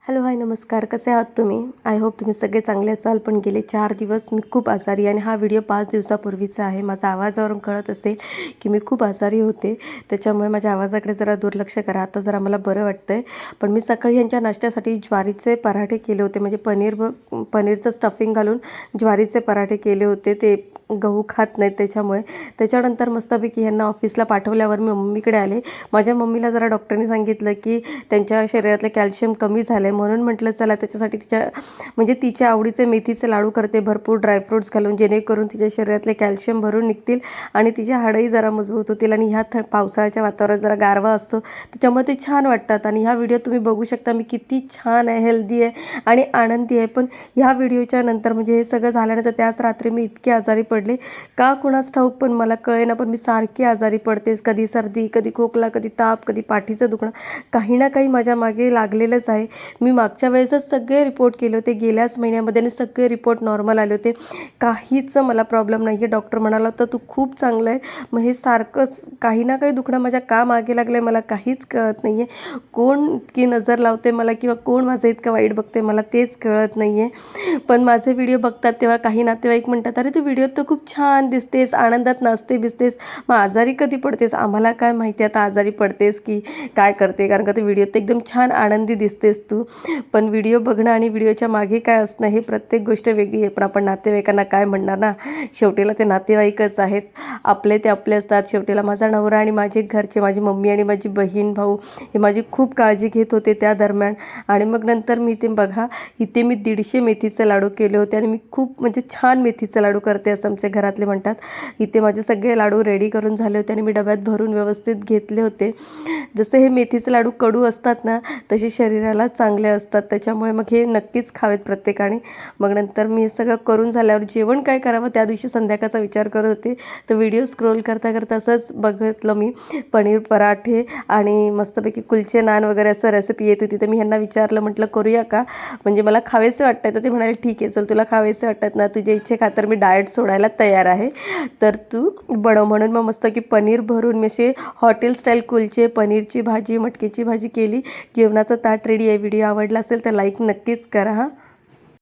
Hello hi नमस्कार. कसे आहात तुम्ही? आय होप तुम्ही सगळे चांगले असाल. पण गेले 4 दिवस मी खूप आजारी आणि हा व्हिडिओ 5 दिवसापूर्वीचा आहे. माझा आवाजावरून कळत असेल की मी खूप आजारी होते, त्याच्यामुळे माझ्या आवाजाकडे जरा दुर्लक्ष करा. आता जरा मला बरं वाटतं आहे. पण मी सकाळी यांच्या नाश्त्यासाठी ज्वारीचे पराठे केले होते, म्हणजे पनीरचं स्टफिंग घालून ज्वारीचे पराठे केले होते. ते गहू खात नाहीत त्याच्यामुळे. त्याच्यानंतर मस्तपैकी यांना ऑफिसला पाठवल्यावर मी मम्मीकडे आले. माझ्या मम्मीला जरा डॉक्टरनी सांगितलं की त्यांच्या शरीरातलं कॅल्शियम कमी झालं आहे, म्हणून म्हटलं चला त्याच्यासाठी तिच्या आवडीचे मेथीचे लाडू करते, भरपूर ड्रायफ्रूट्स घालून, जेणेकरून तिच्या शरीरातले कॅल्शियम भरून निघतील आणि तिचे हाडंही जरा मजबूत होतील. आणि ह्या पावसाळ्याच्या वातावरणात जरा गारवा असतो, त्याच्यामुळे ते छान वाटतात. आणि ह्या व्हिडिओ तुम्ही बघू शकता मी किती छान आहे, हेल्दी आहे आणि आनंदी आहे. पण ह्या व्हिडिओच्या नंतर म्हणजे हे सगळं झाल्यानंतर त्याच रात्री मी इतकी आजारी पडले का कुणास ठाऊक, पण मला कळेना. पण मी सारखी आजारी पडतेच, कधी सर्दी, कधी खोकला, कधी ताप, कधी पाठीचं दुखणं, काही ना काही माझ्या मागे लागलेलंच आहे. मी मागच्या वेळेसच सगळे रिपोर्ट केले होते, गेल्याच महिन्यामध्ये, आणि सगळे रिपोर्ट नॉर्मल आले होते. काहीच मला प्रॉब्लेम नाही आहे. डॉक्टर म्हणाला होता तू खूप चांगलं आहे. मग हे सारखंच काही ना काही दुखणं माझ्या का मागे लागलं आहे मला काहीच कळत नाही आहे. कोण इतकी नजर लावते मला किंवा कोण माझं इतकं वाईट बघते मला तेच कळत नाही आहे. पण माझे व्हिडिओ बघतात तेव्हा काही नातेवाईक म्हणतात, अरे तू व्हिडिओत तर खूप छान दिसतेस, आनंदात नाचते बिसतेस, मग आजारी कधी पडतेस? आम्हाला काय माहिती आता आजारी पडतेस की काय करते, कारण का ते व्हिडिओत एकदम छान आनंदी दिसतेस तू. पण व्हिडिओ बघणं आणि व्हिडिओच्या मागे काय असणं हे प्रत्येक गोष्ट वेगळी आहे. पण आपण नातेवाईकांना काय म्हणणार ना, शेवटीला ते नातेवाईकच आहेत, आपले ते आपले असतात. शेवटीला माझा नवरा आणि माझे घरचे, माझी मम्मी आणि माझी बहीण भाऊ हे माझी खूप काळजी घेत होते त्या दरम्यान. आणि मग नंतर मी ते बघा, इथे मी 150 मेथीचे लाडू केले होते आणि मी खूप म्हणजे छान मेथीचे लाडू करते असं आमच्या घरातले म्हणतात. इथे माझे सगळे लाडू रेडी करून झाले होते आणि मी डब्यात भरून व्यवस्थित घेतले होते. जसे हे मेथीचे लाडू कडू असतात ना, तसे शरीराला चांगले असतात, त्याच्यामुळे मग हे नक्कीच खावेत प्रत्येकाने. मग नंतर मी हे सगळं करून झाल्यावर जेवण काय करावं त्या दिवशी संध्याकाळचा विचार करत होते, तर व्हिडिओ स्क्रोल करता करता असंच बघितलं मी पनीर पराठे आणि मस्तपैकी कुलचे नान वगैरे असं रेसिपी येत होती. तर मी ह्यांना विचारलं, म्हटलं करूया का, म्हणजे मला खावेसे वाटत आहे. तर ते म्हणाले ठीक आहे चल, तुला खावेसे वाटतात ना, तुझ्या इच्छे खातर मी डाएट सोडायला तयार आहे, तर तू बनव. म्हणून मग मस्त की पनीर भरून मी असे हॉटेल स्टाईल कुलचे, पनीरची भाजी, मटकीची भाजी केली. जेवणाचं ताट रेडी आहे. व्हिडिओ आवडला असेल तर लाईक नक्कीच करा हां.